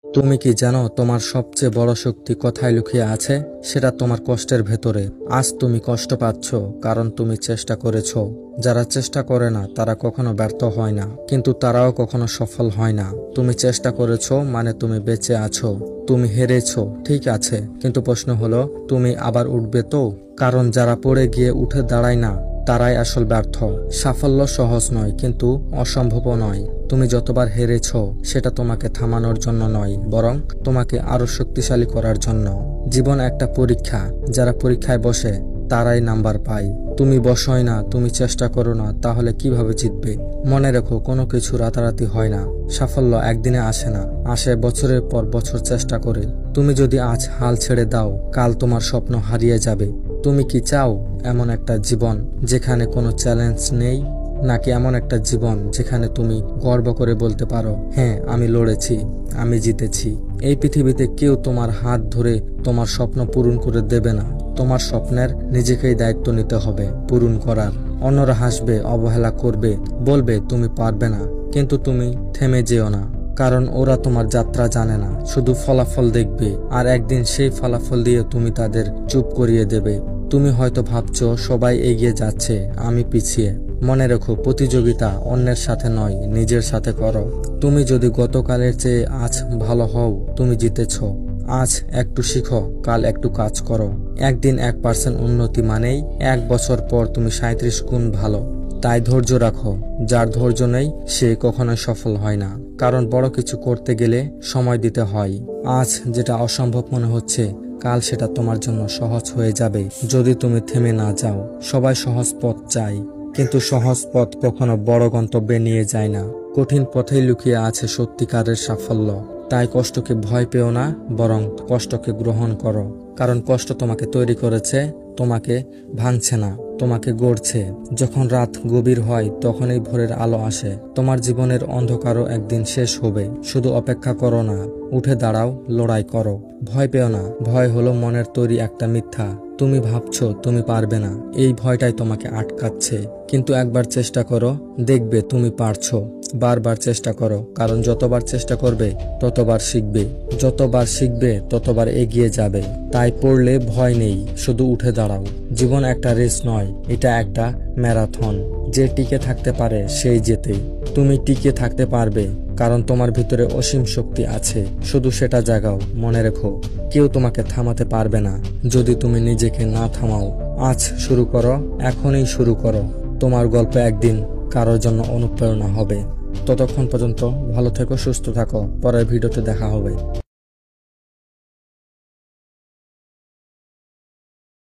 তুমি কি জানো তোমার সবচেয়ে বড় শক্তি কোথায় লুকিয়ে আছে? সেটা তোমার কষ্টের ভেতরে। আজ তুমি কষ্ট পাচ্ছ কারণ তুমি চেষ্টা করেছো। যারা চেষ্টা করে না তারা কখনো ব্যর্থ হয় না, কিন্তু তারাও কখনো সফল হয় না। তুমি চেষ্টা করেছো মানে তুমি বেঁচে আছো। তুমি হেরেছো ঠিক আছে, কিন্তু প্রশ্ন হলো তুমি আবার উঠবে তো? কারণ যারা পড়ে গিয়ে উঠে দাঁড়ায় না তারাই আসল ব্যর্থ। সাফল্য সহজ নয়, কিন্তু অসম্ভবও নয়। তুমি যতবার হেরেছ সেটা তোমাকে থামানোর জন্য নয়, বরং তোমাকে আরো শক্তিশালী করার জন্য। জীবন একটা পরীক্ষা, যারা পরীক্ষায় বসে তারাই নাম্বার পায়। তুমি বসোই না, তুমি চেষ্টা করো না, তাহলে কিভাবে জিতবে? মনে রেখো, কোনো কিছু রাতারাতি হয় না। সাফল্য একদিনে আসে না, আসে বছরের পর বছর চেষ্টা করে। তুমি যদি আজ হাল ছেড়ে দাও, কাল তোমার স্বপ্ন হারিয়ে যাবে। তুমি কি চাও এমন একটা জীবন যেখানে কোনো চ্যালেঞ্জ নেই, নাকি এমন একটা জীবন যেখানে তুমি গর্ব করে বলতে পারো, হ্যাঁ আমি লড়েছি, আমি জিতেছি? এই পৃথিবীতে কেউ তোমার হাত ধরে তোমার স্বপ্ন পূরণ করে দেবে না। তোমার স্বপ্নের নিজেকেই দায়িত্ব নিতে হবে পূরণ করার। অন্যরা হাসবে, অবহেলা করবে, বলবে তুমি পারবে না, কিন্তু তুমি থেমে যেও না। কারণ ওরা তোমার যাত্রা জানে না, শুধু ফলাফল দেখবে, আর একদিন সেই ফলাফল দিয়ে তুমি তাদের চুপ করিয়ে দেবে। তুমি হয়তো ভাবছো সবাই এগিয়ে যাচ্ছে, আমি পিছিয়ে। মনে রেখো, প্রতিযোগিতা অন্যের সাথে নয়, নিজের সাথে করো। তুমি যদি গতকালের চেয়ে আজ ভালো হও, তুমি জিতেছ। আজ একটু শিখো, কাল একটু কাজ করো। একদিন 1% উন্নতি মানেই 1 বছর পর তুমি 37 গুণ ভালো। তাই ধৈর্য রাখো, যার ধৈর্য নেই সে কখনোই সফল হয় না। কারণ বড় কিছু করতে গেলে সময় দিতে হয়। আজ যেটা অসম্ভব মনে হচ্ছে, কাল সেটা তোমার জন্য সহজ হয়ে যাবে যদি তুমি থেমে না যাও। সবাই সহজ পথ চায়, কিন্তু সহজ পথ কখনো বড় গন্তব্যে নিয়ে যায় না। কঠিন পথেই লুকিয়ে আছে সত্যিকারের সাফল্য। তাই কষ্টকে ভয় পেও না, বরং কষ্টকে গ্রহণ করো। কারণ কষ্ট তোমাকে তৈরি করেছে, তোমাকে ভাঙছে না, তোমাকে গড়ছে। যখন রাত গভীর হয় তখনই ভোরের আলো আসে। তোমার জীবনের অন্ধকারও একদিন শেষ হবে। শুধু অপেক্ষা করো না, উঠে দাঁড়াও, লড়াই করো। ভয় পেও না, ভয় হলো মনের তৈরি একটা মিথ্যা। তুমি ভাবছো তুমি পারবে না, এই ভয়টাই তোমাকে আটকাচ্ছে। কিন্তু একবার চেষ্টা করো, দেখবে তুমি পারছো। বারবার চেষ্টা করো, কারণ যতবার চেষ্টা করবে ততবার শিখবে, যতবার শিখবে ততবার এগিয়ে যাবে। তাই পড়লে ভয় নেই, শুধু উঠে দাঁড়াও। জীবন একটা রেস নয়, এটা একটা ম্যারাথন। যে টিকে থাকতে পারে সেই জেতে। তুমি টিকে থাকতে পারবে, কারণ তোমার ভিতরে অসীম শক্তি আছে। শুধু সেটা জাগাও। মনে রেখো, কেউ তোমাকে থামাতে পারবে না যদি তুমি নিজেকে না থামাও। আজ শুরু করো, এখনই শুরু করো। তোমার গল্প একদিন কারোর জন্য অনুপ্রেরণা হবে। ততক্ষণ পর্যন্ত ভালো থেকো, সুস্থ থাকো। পরের ভিডিওতে দেখা হবে।